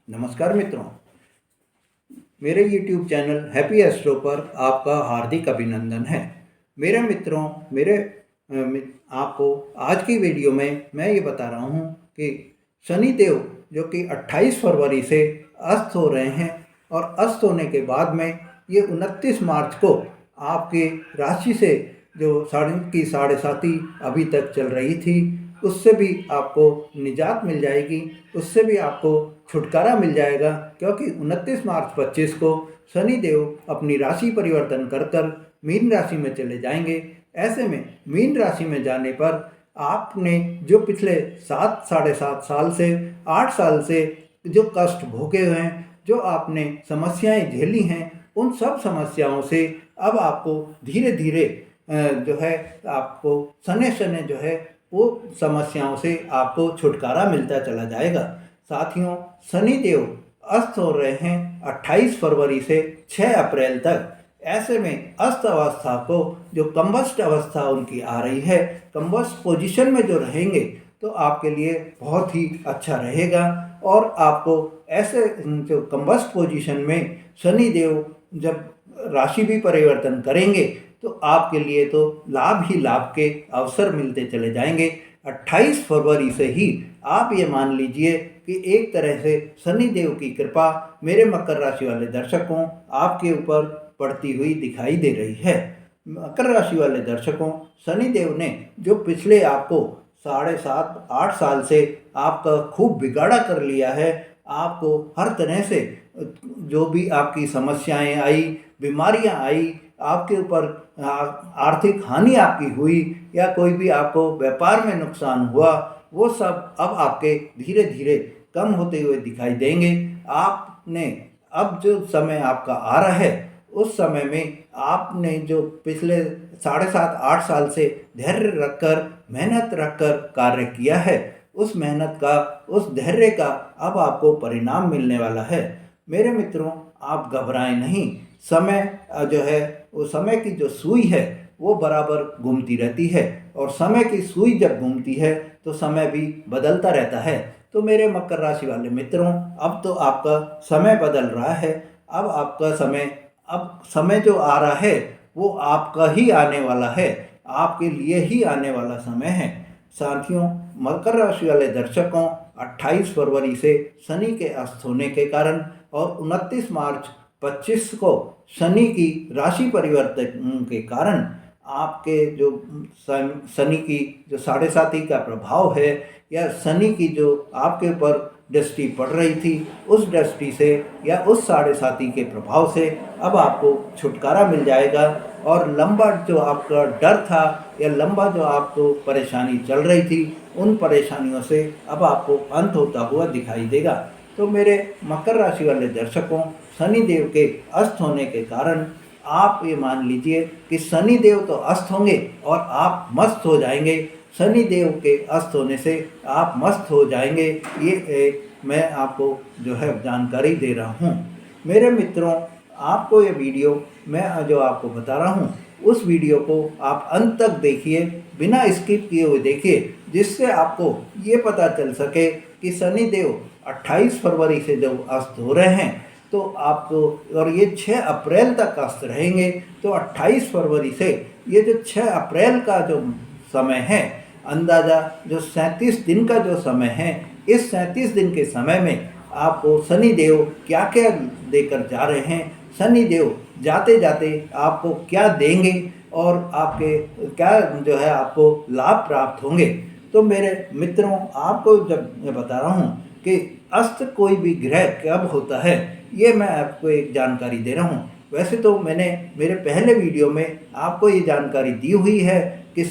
नमस्कार मित्रों, मेरे YouTube चैनल हैप्पी एस्ट्रो पर आपका हार्दिक अभिनंदन है। मेरे मित्रों, आपको आज की वीडियो में मैं ये बता रहा हूँ कि शनि देव जो कि 28 फरवरी से अस्त हो रहे हैं और अस्त होने के बाद में ये 29 मार्च को आपके राशि से जो साढ़े साती अभी तक चल रही थी उससे भी आपको निजात मिल जाएगी, उससे भी आपको छुटकारा मिल जाएगा, क्योंकि 29 मार्च 25 को शनि देव अपनी राशि परिवर्तन कर कर मीन राशि में चले जाएंगे। ऐसे में मीन राशि में जाने पर आपने जो पिछले साढ़े सात साल से 8 साल से जो कष्ट भोगे हुए हैं, जो आपने समस्याएं झेली हैं, उन सब समस्याओं से अब आपको धीरे धीरे जो है आपको सने सने जो है वो समस्याओं से आपको छुटकारा मिलता चला जाएगा। साथियों, शनि देव अस्त हो रहे हैं 28 फरवरी से 6 अप्रैल तक। ऐसे में अस्त अवस्था को जो कंबस्ट अवस्था उनकी आ रही है, कंबस्ट पोजीशन में जो रहेंगे तो आपके लिए बहुत ही अच्छा रहेगा। और आपको ऐसे जो कंबस्ट पोजीशन में शनि देव जब राशि भी परिवर्तन करेंगे तो आपके लिए तो लाभ ही लाभ के अवसर मिलते चले जाएंगे। 28 फरवरी से ही आप ये मान लीजिए कि एक तरह से शनि देव की कृपा मेरे मकर राशि वाले दर्शकों आपके ऊपर पड़ती हुई दिखाई दे रही है। मकर राशि वाले दर्शकों, शनि देव ने जो पिछले आपको 7.5-8 साल से आपका खूब बिगाड़ा कर लिया है, आपको हर तरह से जो भी आपकी समस्याएं आई, बीमारियां आई, आपके ऊपर आर्थिक हानि आपकी हुई या कोई भी आपको व्यापार में नुकसान हुआ, वो सब अब आपके धीरे धीरे कम होते हुए दिखाई देंगे। आपने अब जो समय आपका आ रहा है उस समय में आपने जो पिछले 7.5-8 साल से धैर्य रखकर मेहनत रखकर कार्य किया है, उस मेहनत का, उस धैर्य का अब आपको परिणाम मिलने वाला है। मेरे मित्रों, आप घबराएं नहीं। समय जो है वो समय की जो सुई है वो बराबर घूमती रहती है और समय की सुई जब घूमती है तो समय भी बदलता रहता है। तो मेरे मकर राशि वाले मित्रों, अब तो आपका समय बदल रहा है। अब समय जो आ रहा है वो आपका ही आने वाला है, आपके लिए ही आने वाला समय है। साथियों, मकर राशि वाले दर्शकों, 28 फरवरी से शनि के अस्त होने के कारण और 29 मार्च 25 को शनि की राशि परिवर्तन के कारण आपके जो शनि की जो साढ़े साती का प्रभाव है या शनि की जो आपके ऊपर दृष्टि पड़ रही थी, उस दृष्टि से या उस साढ़े साती के प्रभाव से अब आपको छुटकारा मिल जाएगा। और लंबा जो आपका डर था या लंबा जो आपको परेशानी चल रही थी, उन परेशानियों से अब आपको अंत होता हुआ दिखाई देगा। तो मेरे मकर राशि वाले दर्शकों, शनि देव के अस्त होने के कारण आप ये मान लीजिए कि शनि देव तो अस्त होंगे और आप मस्त हो जाएंगे। शनि देव के अस्त होने से आप मस्त हो जाएंगे, ये मैं आपको जो है जानकारी दे रहा हूँ। मेरे मित्रों, आपको ये वीडियो मैं जो आपको बता रहा हूँ उस वीडियो को आप अंत तक देखिए, बिना स्किप किए हुए देखिए, जिससे आपको ये पता चल सके कि शनि देव 28 फरवरी से जब अस्त हो रहे हैं तो आपको, और ये 6 अप्रैल तक अस्त रहेंगे, तो 28 फरवरी से ये जो 6 अप्रैल का जो समय है, अंदाज़ा जो 37 दिन का जो समय है, इस 37 दिन के समय में आपको शनि देव क्या क्या देकर जा रहे हैं, शनि देव जाते जाते आपको क्या देंगे और आपके क्या जो है आपको लाभ प्राप्त होंगे। तो मेरे मित्रों, आपको जब मैं बता रहा हूँ कि अस्त कोई भी ग्रह कब होता है, ये मैं आपको एक जानकारी दे रहा हूँ। वैसे तो मैंने मेरे पहले वीडियो में आपको ये जानकारी दी हुई है कि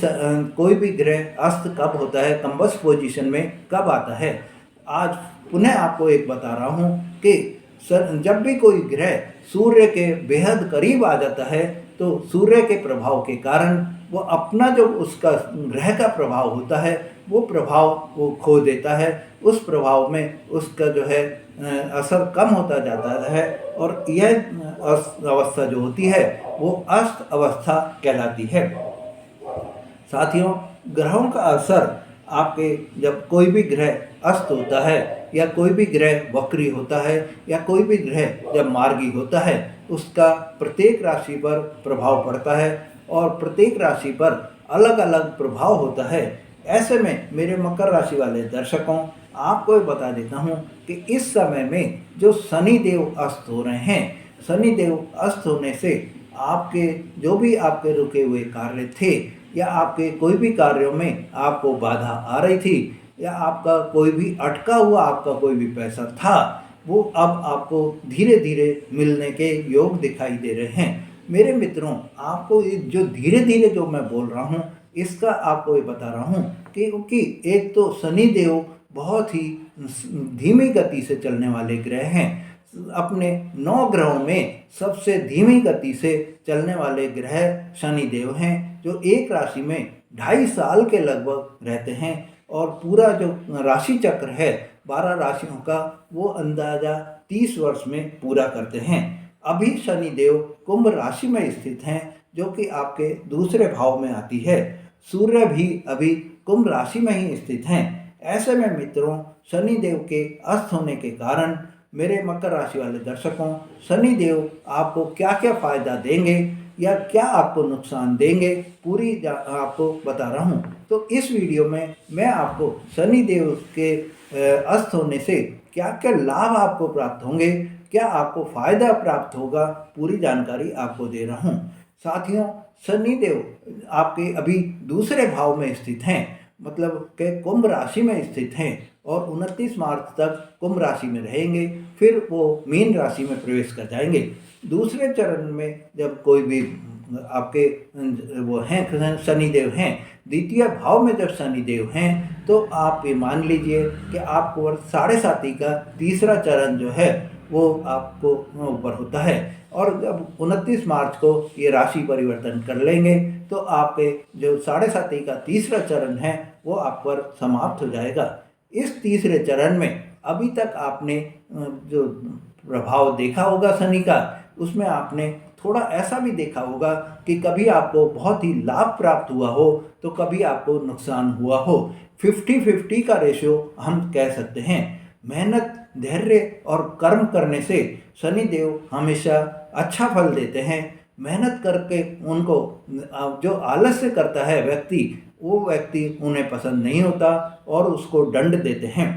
कोई भी ग्रह अस्त कब होता है, कंबस्ट पोजीशन में कब आता है। आज पुनः आपको एक बता रहा हूँ कि जब भी कोई ग्रह सूर्य के बेहद करीब आ जाता है तो सूर्य के प्रभाव के कारण वो अपना जो उसका ग्रह का प्रभाव होता है वो प्रभाव वो खो देता है। उस प्रभाव में उसका जो है असर कम होता जाता है और यह अवस्था जो होती है वो अस्त अवस्था कहलाती है। साथियों, ग्रहों का असर आपके जब कोई भी ग्रह अस्त होता है या कोई भी ग्रह वक्री होता है या कोई भी ग्रह जब मार्गी होता है, उसका प्रत्येक राशि पर प्रभाव पड़ता है और प्रत्येक राशि पर अलग अलग प्रभाव होता है। ऐसे में मेरे मकर राशि वाले दर्शकों, आपको ये बता देता हूँ कि इस समय में जो शनि देव अस्त हो रहे हैं, शनि देव अस्त होने से आपके जो भी आपके रुके हुए कार्य थे या आपके कोई भी कार्यों में आपको बाधा आ रही थी या आपका कोई भी अटका हुआ आपका कोई भी पैसा था, वो अब आपको धीरे धीरे मिलने के योग दिखाई दे रहे हैं। मेरे मित्रों, आपको ये जो धीरे धीरे जो मैं बोल रहा हूँ, इसका आपको ये बता रहा हूँ कि क्योंकि एक तो शनि देव बहुत ही धीमी गति से चलने वाले ग्रह हैं। अपने 9 ग्रहों में सबसे धीमी गति से चलने वाले ग्रह शनि देव हैं, जो एक राशि में 2.5 साल के लगभग रहते हैं और पूरा जो राशि चक्र है 12 राशियों का, वो अंदाजा 30 वर्ष में पूरा करते हैं। अभी शनि देव कुंभ राशि में स्थित हैं, जो कि आपके दूसरे भाव में आती है। सूर्य भी अभी कुंभ राशि में ही स्थित हैं। ऐसे में मित्रों, शनि देव के अस्त होने के कारण मेरे मकर राशि वाले दर्शकों, शनि देव आपको क्या क्या फायदा देंगे या क्या आपको नुकसान देंगे, पूरी आपको बता रहा हूँ। तो इस वीडियो में मैं आपको शनि देव के अस्त होने से क्या क्या लाभ आपको प्राप्त होंगे, क्या आपको फायदा प्राप्त होगा, पूरी जानकारी आपको दे रहा हूँ। साथियों, शनि देव आपके अभी दूसरे भाव में स्थित हैं, मतलब के कुंभ राशि में स्थित हैं और 29 मार्च तक कुंभ राशि में रहेंगे, फिर वो मीन राशि में प्रवेश कर जाएंगे। दूसरे चरण में जब कोई भी आपके वो हैं शनिदेव हैं, द्वितीय भाव में जब शनिदेव हैं, तो आप ये मान लीजिए कि आपको वर्ष 7.5 का तीसरा चरण जो है वो आपको ऊपर होता है और जब 29 मार्च को ये राशि परिवर्तन कर लेंगे तो आपके जो 7.5 का तीसरा चरण है वो आप पर समाप्त हो जाएगा। इस तीसरे चरण में अभी तक आपने जो प्रभाव देखा होगा शनि का, उसमें आपने थोड़ा ऐसा भी देखा होगा कि कभी आपको बहुत ही लाभ प्राप्त हुआ हो तो कभी आपको नुकसान हुआ हो। 50-50 का रेशियो हम कह सकते हैं। मेहनत, धैर्य और कर्म करने से शनि देव हमेशा अच्छा फल देते हैं। मेहनत करके उनको जो आलस्य करता है व्यक्ति, वो व्यक्ति उन्हें पसंद नहीं होता और उसको दंड देते हैं।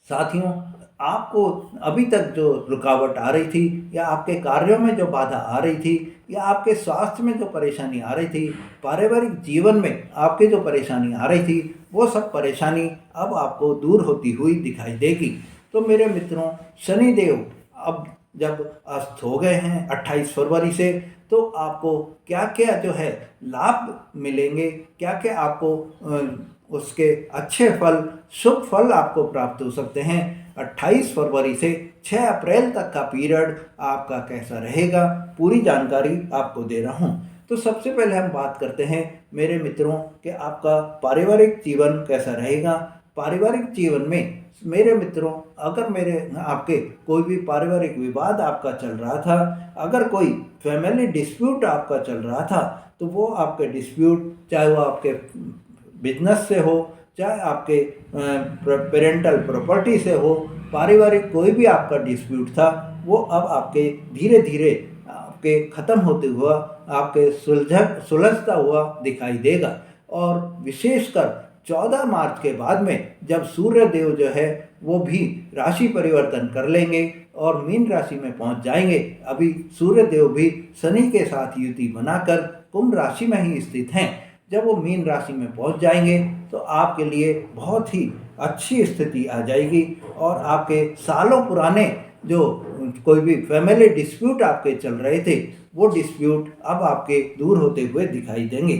साथियों, आपको अभी तक जो रुकावट आ रही थी या आपके कार्यों में जो बाधा आ रही थी या आपके स्वास्थ्य में जो परेशानी आ रही थी, पारिवारिक जीवन में आपके जो परेशानी आ रही थी, वो सब परेशानी अब आपको दूर होती हुई दिखाई देगी। तो मेरे मित्रों, शनि देव अब जब अस्त हो गए हैं 28 फरवरी से, तो आपको क्या क्या जो है लाभ मिलेंगे, क्या क्या आपको उसके अच्छे फल, शुभ फल आपको प्राप्त हो सकते हैं। 28 फरवरी से 6 अप्रैल तक का पीरियड आपका कैसा रहेगा, पूरी जानकारी आपको दे रहा हूँ। तो सबसे पहले हम बात करते हैं मेरे मित्रों कि आपका पारिवारिक जीवन कैसा रहेगा। पारिवारिक जीवन में मेरे मित्रों, अगर आपके कोई भी पारिवारिक विवाद आपका चल रहा था, अगर कोई फैमिली डिस्प्यूट आपका चल रहा था, तो वो आपके डिस्प्यूट, चाहे वो आपके बिजनेस से हो, चाहे आपके पेरेंटल प्रॉपर्टी से हो, पारिवारिक कोई भी आपका डिस्प्यूट था, वो अब आपके धीरे धीरे आपके ख़त्म होते हुआ, आपके सुलझता हुआ दिखाई देगा। और विशेषकर 14 मार्च के बाद में जब सूर्य देव जो है वो भी राशि परिवर्तन कर लेंगे और मीन राशि में पहुंच जाएंगे। अभी सूर्य देव भी शनि के साथ युति बनाकर कुंभ राशि में ही स्थित हैं। जब वो मीन राशि में पहुंच जाएंगे तो आपके लिए बहुत ही अच्छी स्थिति आ जाएगी और आपके सालों पुराने जो कोई भी फैमिली डिस्प्यूट आपके चल रहे थे, वो डिस्प्यूट अब आपके दूर होते हुए दिखाई देंगे।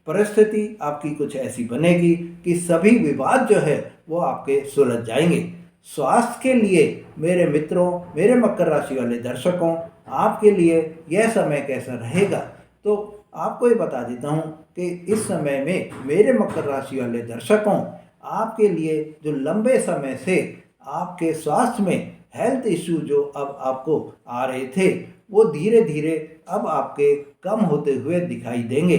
परिस्थिति आपकी कुछ ऐसी बनेगी कि सभी विवाद जो है वो आपके सुलझ जाएंगे। स्वास्थ्य के लिए मेरे मित्रों, मेरे मकर राशि वाले दर्शकों, आपके लिए यह समय कैसा रहेगा, तो आपको ये बता देता हूँ कि इस समय में मेरे मकर राशि वाले दर्शकों, आपके लिए जो लंबे समय से आपके स्वास्थ्य में हेल्थ इश्यू जो अब आपको आ रहे थे, वो धीरे धीरे अब आपके कम होते हुए दिखाई देंगे।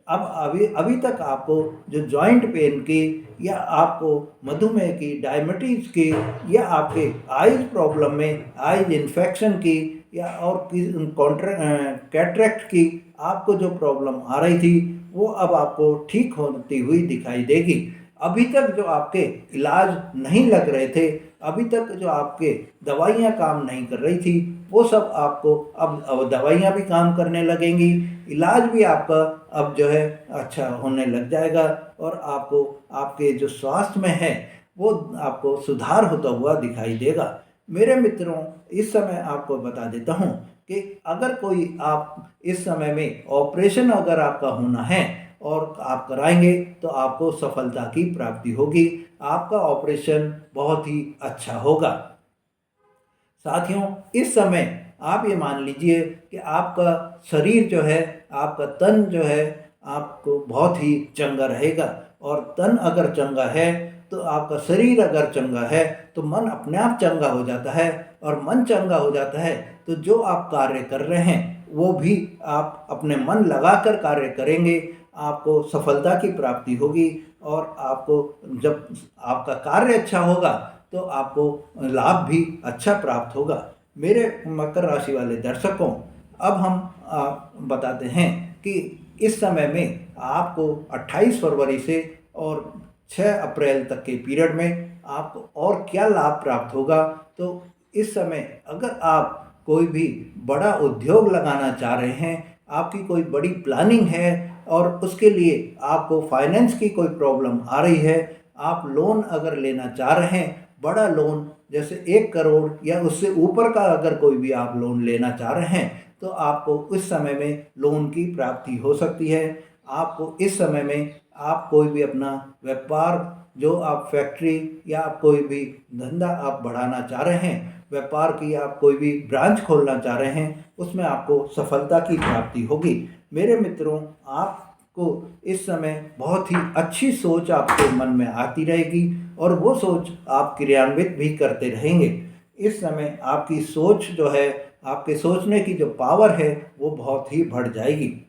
अब अभी अभी तक आपको जो जॉइंट पेन की या आपको मधुमेह की, डायबिटीज़ की या आपके आइज़ प्रॉब्लम में आइज़ इन्फेक्शन की या और कैटरेक्ट की आपको जो प्रॉब्लम आ रही थी वो अब आपको ठीक होती हुई दिखाई देगी। अभी तक जो आपके इलाज नहीं लग रहे थे, अभी तक जो आपके दवाइयाँ काम नहीं कर रही थी, वो सब आपको अब दवाइयाँ भी काम करने लगेंगी, इलाज भी आपका अब जो है अच्छा होने लग जाएगा और आपको आपके जो स्वास्थ्य में है वो आपको सुधार होता हुआ दिखाई देगा। मेरे मित्रों, इस समय आपको बता देता हूँ कि अगर कोई आप इस समय में ऑपरेशन अगर आपका होना है और आप कराएंगे तो आपको सफलता की प्राप्ति होगी। आपका ऑपरेशन बहुत ही अच्छा होगा। साथियों, इस समय आप ये मान लीजिए कि आपका शरीर जो है, आपका तन जो है, आपको बहुत ही चंगा रहेगा और तन अगर चंगा है तो आपका शरीर अगर चंगा है तो मन अपने आप चंगा हो जाता है और मन चंगा हो जाता है तो जो आप कार्य कर रहे हैं वो भी आप अपने मन लगाकर कार्य करेंगे, आपको सफलता की प्राप्ति होगी और आपको जब आपका कार्य अच्छा होगा तो आपको लाभ भी अच्छा प्राप्त होगा। मेरे मकर राशि वाले दर्शकों, अब हम बताते हैं कि इस समय में आपको 28 फरवरी से और 6 अप्रैल तक के पीरियड में आपको और क्या लाभ प्राप्त होगा। तो इस समय अगर आप कोई भी बड़ा उद्योग लगाना चाह रहे हैं, आपकी कोई बड़ी प्लानिंग है और उसके लिए आपको फाइनेंस की कोई प्रॉब्लम आ रही है, आप लोन अगर लेना चाह रहे हैं, बड़ा लोन जैसे 1 करोड़ या उससे ऊपर का अगर कोई भी आप लोन लेना चाह रहे हैं तो आपको इस समय में लोन की प्राप्ति हो सकती है। आपको इस समय में आप कोई भी अपना व्यापार, जो आप फैक्ट्री या आप कोई भी धंधा आप बढ़ाना चाह रहे हैं, व्यापार की आप कोई भी ब्रांच खोलना चाह रहे हैं, उसमें आपको सफलता की प्राप्ति होगी। मेरे मित्रों, आपको इस समय बहुत ही अच्छी सोच आपके मन में आती रहेगी और वो सोच आप क्रियान्वित भी करते रहेंगे। इस समय आपकी सोच जो है, आपके सोचने की जो पावर है वो बहुत ही बढ़ जाएगी।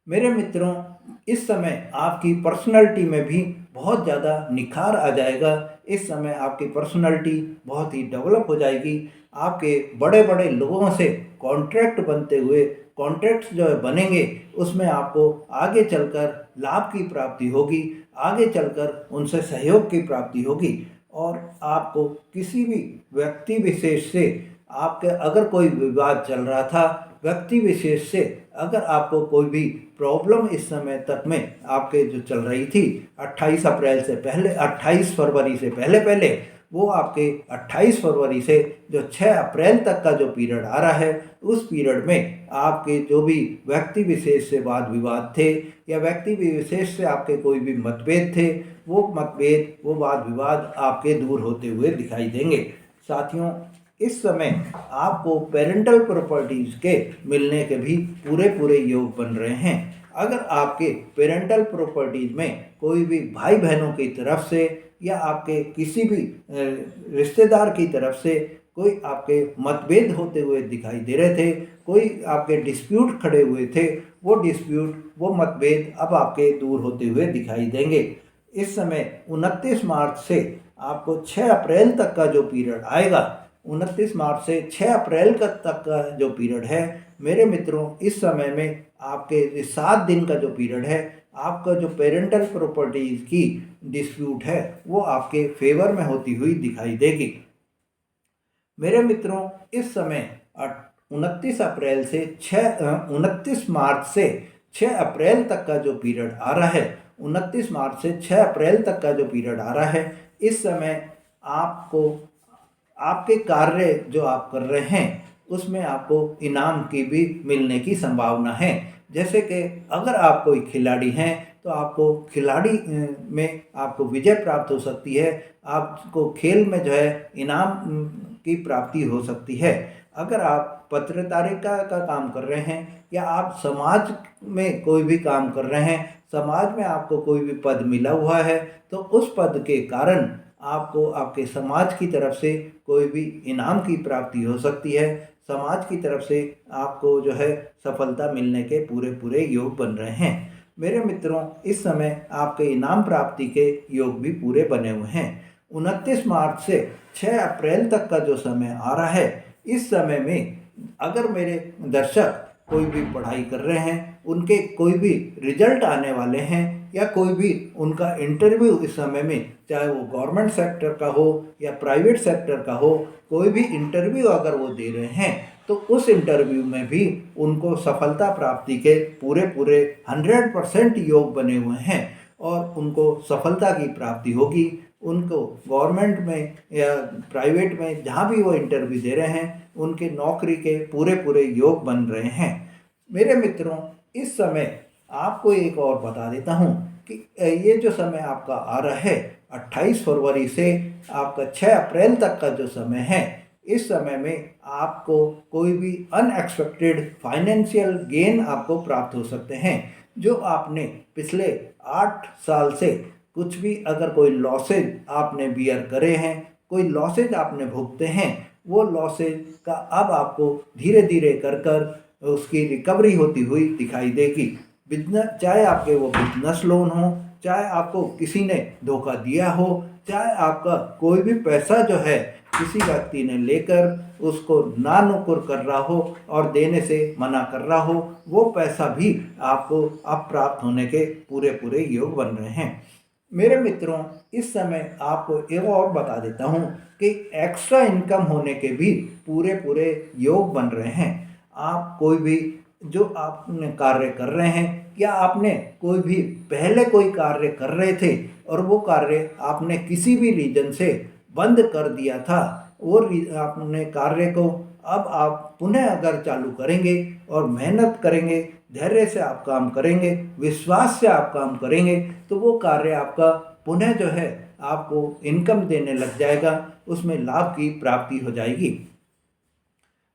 मेरे मित्रों, इस समय आपकी पर्सनैलिटी में भी बहुत ज़्यादा निखार आ जाएगा। इस समय आपकी पर्सनैलिटी बहुत ही डेवलप हो जाएगी। आपके बड़े बड़े लोगों से कॉन्ट्रैक्ट बनते हुए, कॉन्ट्रैक्ट्स जो है बनेंगे, उसमें आपको आगे चलकर लाभ की प्राप्ति होगी, आगे चलकर उनसे सहयोग की प्राप्ति होगी और आपको किसी भी व्यक्ति विशेष से, आपके अगर कोई विवाद चल रहा था, व्यक्ति विशेष से अगर आपको कोई भी प्रॉब्लम इस समय तक में आपके जो चल रही थी 28 अप्रैल से पहले, 28 फरवरी से पहले पहले, वो आपके 28 फरवरी से जो 6 अप्रैल तक का जो पीरियड आ रहा है, उस पीरियड में आपके जो भी व्यक्ति विशेष से वाद विवाद थे या व्यक्ति विशेष से आपके कोई भी मतभेद थे, वो मतभेद, वो वाद विवाद आपके दूर होते हुए दिखाई देंगे। साथियों, इस समय आपको पेरेंटल प्रॉपर्टीज के मिलने के भी पूरे पूरे योग बन रहे हैं। अगर आपके पेरेंटल प्रॉपर्टीज में कोई भी भाई बहनों की तरफ से या आपके किसी भी रिश्तेदार की तरफ से कोई आपके मतभेद होते हुए दिखाई दे रहे थे, कोई आपके डिस्प्यूट खड़े हुए थे, वो डिस्प्यूट, वो मतभेद अब आपके दूर होते हुए दिखाई देंगे। इस समय 29 मार्च से आपको 6 अप्रैल तक का जो पीरियड आएगा, 29 मार्च से 6 अप्रैल तक का जो पीरियड है, मेरे मित्रों, इस समय में आपके 7 दिन का जो पीरियड है, आपका जो पेरेंटल प्रॉपर्टीज की डिस्प्यूट है वो आपके फेवर में होती हुई दिखाई देगी। मेरे मित्रों, इस समय 29 मार्च से 6 अप्रैल तक का जो पीरियड आ रहा है, 29 मार्च से 6 अप्रैल तक का जो पीरियड आ रहा है, इस समय आपको आपके कार्य जो आप कर रहे हैं उसमें आपको इनाम की भी मिलने की संभावना है। जैसे कि अगर आप कोई खिलाड़ी हैं तो आपको खिलाड़ी में आपको विजय प्राप्त हो सकती है, आपको खेल में जो है इनाम की प्राप्ति हो सकती है। अगर आप पत्रकारिता का काम कर रहे हैं या आप समाज में कोई भी काम कर रहे हैं, समाज में आपको कोई भी पद मिला हुआ है, तो उस पद के कारण आपको आपके समाज की तरफ से कोई भी इनाम की प्राप्ति हो सकती है। समाज की तरफ से आपको जो है सफलता मिलने के पूरे पूरे योग बन रहे हैं। मेरे मित्रों, इस समय आपके इनाम प्राप्ति के योग भी पूरे बने हुए हैं। 29 मार्च से 6 अप्रैल तक का जो समय आ रहा है, इस समय में अगर मेरे दर्शक कोई भी पढ़ाई कर रहे हैं, उनके कोई भी रिजल्ट आने वाले हैं, या कोई भी उनका इंटरव्यू इस समय में, चाहे वो गवर्नमेंट सेक्टर का हो या प्राइवेट सेक्टर का हो, कोई भी इंटरव्यू अगर वो दे रहे हैं, तो उस इंटरव्यू में भी उनको सफलता प्राप्ति के पूरे पूरे 100% योग बने हुए हैं और उनको सफलता की प्राप्ति होगी। उनको गवर्नमेंट में या प्राइवेट में जहाँ भी वो इंटरव्यू दे रहे हैं, उनके नौकरी के पूरे पूरे योग बन रहे हैं। मेरे मित्रों, इस समय आपको एक और बता देता हूँ कि ये जो समय आपका आ रहा है 28 फरवरी से आपका 6 अप्रैल तक का जो समय है, इस समय में आपको कोई भी अनएक्सपेक्टेड फाइनेंशियल गेन आपको प्राप्त हो सकते हैं। जो आपने पिछले 8 साल से कुछ भी अगर कोई लॉसेज आपने बियर करे हैं, कोई लॉसेज आपने भुगते हैं, वो लॉसेज का अब आपको धीरे धीरे कर कर उसकी रिकवरी होती हुई दिखाई देगी। बिजनेस, चाहे आपके वो बिजनेस लोन हो, चाहे आपको किसी ने धोखा दिया हो, चाहे आपका कोई भी पैसा जो है किसी व्यक्ति ने लेकर उसको ना नुकुर कर रहा हो और देने से मना कर रहा हो, वो पैसा भी आपको अब प्राप्त होने के पूरे पूरे योग बन रहे हैं। मेरे मित्रों, इस समय आपको एक और बता देता हूँ कि एक्स्ट्रा इनकम होने के भी पूरे पूरे योग बन रहे हैं। आप कोई भी जो आपने कार्य कर रहे हैं, या आपने कोई भी पहले कोई कार्य कर रहे थे और वो कार्य आपने किसी भी रीजन से बंद कर दिया था, वो आपने कार्य को अब आप पुनः अगर चालू करेंगे और मेहनत करेंगे, धैर्य से आप काम करेंगे, विश्वास से आप काम करेंगे, तो वो कार्य आपका पुनः जो है आपको इनकम देने लग जाएगा, उसमें लाभ की प्राप्ति हो जाएगी।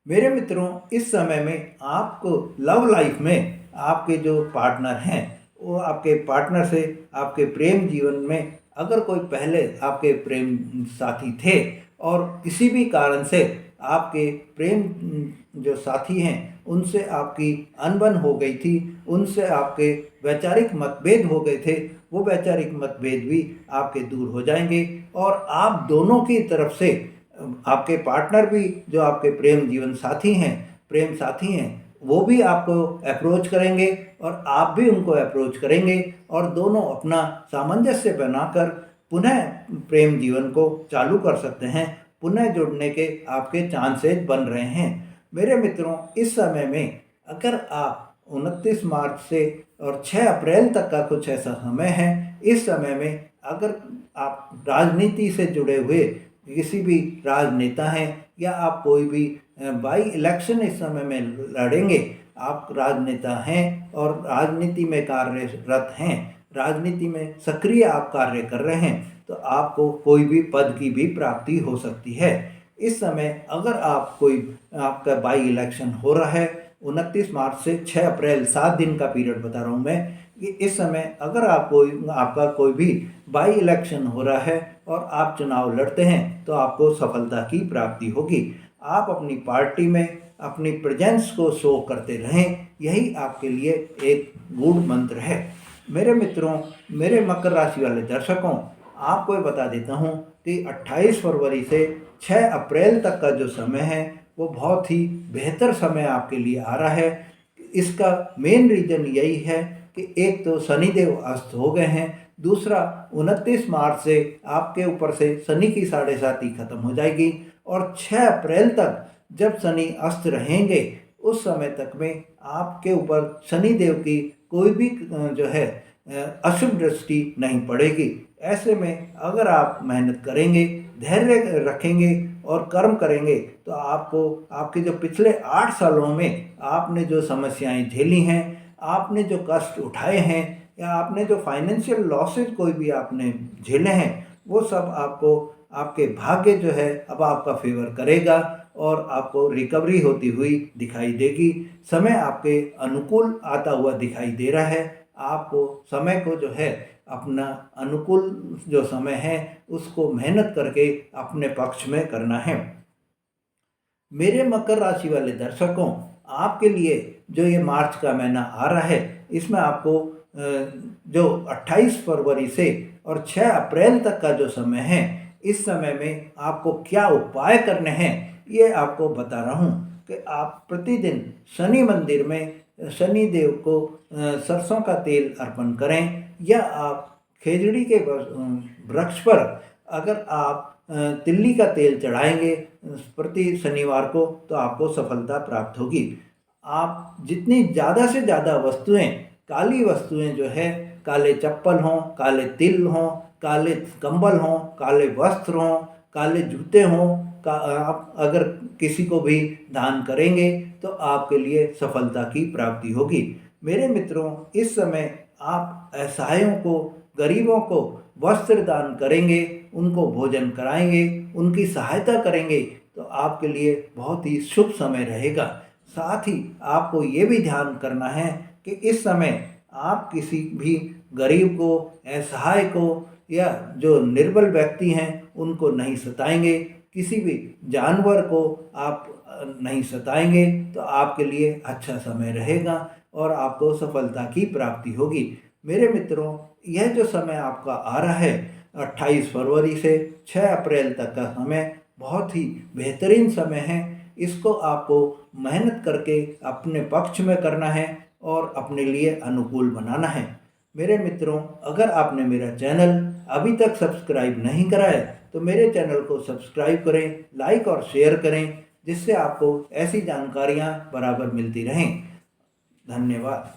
मेरे मित्रों, इस समय में आपको लव लाइफ में आपके जो पार्टनर हैं, वो आपके पार्टनर से आपके प्रेम जीवन में अगर कोई पहले आपके प्रेम साथी थे और किसी भी कारण से आपके प्रेम जो साथी हैं उनसे आपकी अनबन हो गई थी, उनसे आपके वैचारिक मतभेद हो गए थे, वो वैचारिक मतभेद भी आपके दूर हो जाएंगे और आप दोनों की तरफ से आपके पार्टनर भी जो आपके प्रेम जीवन साथी हैं, प्रेम साथी हैं, वो भी आपको अप्रोच करेंगे और आप भी उनको अप्रोच करेंगे और दोनों अपना सामंजस्य बनाकर पुनः प्रेम जीवन को चालू कर सकते हैं। पुनः जुड़ने के आपके चांसेस बन रहे हैं। मेरे मित्रों, इस समय में अगर आप 29 मार्च से और 6 अप्रैल तक का कुछ ऐसा समय है, इस समय में अगर आप राजनीति से जुड़े हुए किसी भी राजनेता हैं या आप कोई भी बाई इलेक्शन इस समय में लड़ेंगे, आप राजनेता हैं और राजनीति में कार्यरत हैं, राजनीति में सक्रिय आप कार्य कर रहे हैं, तो आपको कोई भी पद की भी प्राप्ति हो सकती है। इस समय अगर आप कोई आपका बाई इलेक्शन हो रहा है, 29 मार्च से 6 अप्रैल 7 दिन का पीरियड बता रहा हूँ मैं, कि इस समय अगर आपका कोई भी बाई इलेक्शन हो रहा है और आप चुनाव लड़ते हैं, तो आपको सफलता की प्राप्ति होगी। आप अपनी पार्टी में अपनी प्रेजेंस को शो करते रहें, यही आपके लिए एक गूढ़ मंत्र है। मेरे मित्रों, मेरे मकर राशि वाले दर्शकों, आपको बता देता हूँ कि 28 फरवरी से 6 अप्रैल तक का जो समय है वो बहुत ही बेहतर समय आपके लिए आ रहा है। इसका मेन रीज़न यही है कि एक तो शनिदेव अस्त हो गए हैं, दूसरा 29 मार्च से आपके ऊपर से शनि की 7.5 खत्म हो जाएगी और 6 अप्रैल तक जब शनि अस्त रहेंगे, उस समय तक में आपके ऊपर शनिदेव की कोई भी जो है अशुभ दृष्टि नहीं पड़ेगी। ऐसे में अगर आप मेहनत करेंगे, धैर्य रखेंगे और कर्म करेंगे, तो आपको आपके जो पिछले 8 सालों में आपने जो समस्याएं झेली हैं, आपने जो कष्ट उठाए हैं, या आपने जो फाइनेंशियल लॉसेज कोई भी आपने झेले हैं, वो सब आपको आपके भाग्य जो है अब आपका फेवर करेगा और आपको रिकवरी होती हुई दिखाई देगी। समय आपके अनुकूल आता हुआ दिखाई दे रहा है। आपको समय को जो है अपना अनुकूल जो समय है उसको मेहनत करके अपने पक्ष में करना है। मेरे मकर राशि वाले दर्शकों, आपके लिए जो ये मार्च का महीना आ रहा है, इसमें आपको जो 28 फरवरी से और 6 अप्रैल तक का जो समय है, इस समय में आपको क्या उपाय करने हैं ये आपको बता रहा हूँ कि आप प्रतिदिन शनि मंदिर में शनि देव को सरसों का तेल अर्पण करें, या आप खेजड़ी के वृक्ष पर अगर आप तिल्ली का तेल चढ़ाएंगे प्रति शनिवार को, तो आपको सफलता प्राप्त होगी। आप जितनी ज़्यादा से ज़्यादा वस्तुएं, काली वस्तुएं जो है, काले चप्पल हों, काले तिल हों, काले कंबल हों, काले वस्त्र हों, काले जूते हों, आप अगर किसी को भी दान करेंगे तो आपके लिए सफलता की प्राप्ति होगी। मेरे मित्रों, इस समय आप असहायों को, गरीबों को वस्त्र दान करेंगे, उनको भोजन कराएंगे, उनकी सहायता करेंगे, तो आपके लिए बहुत ही शुभ समय रहेगा। साथ ही आपको ये भी ध्यान करना है कि इस समय आप किसी भी गरीब को, असहाय को, या जो निर्बल व्यक्ति हैं उनको नहीं सताएंगे, किसी भी जानवर को आप नहीं सताएंगे, तो आपके लिए अच्छा समय रहेगा और आपको सफलता की प्राप्ति होगी। मेरे मित्रों, यह जो समय आपका आ रहा है 28 फरवरी से 6 अप्रैल तक का समय बहुत ही बेहतरीन समय है। इसको आपको मेहनत करके अपने पक्ष में करना है और अपने लिए अनुकूल बनाना है। मेरे मित्रों, अगर आपने मेरा चैनल अभी तक सब्सक्राइब नहीं करा है तो मेरे चैनल को सब्सक्राइब करें, लाइक और शेयर करें, जिससे आपको ऐसी जानकारियाँ बराबर मिलती रहें। धन्यवाद।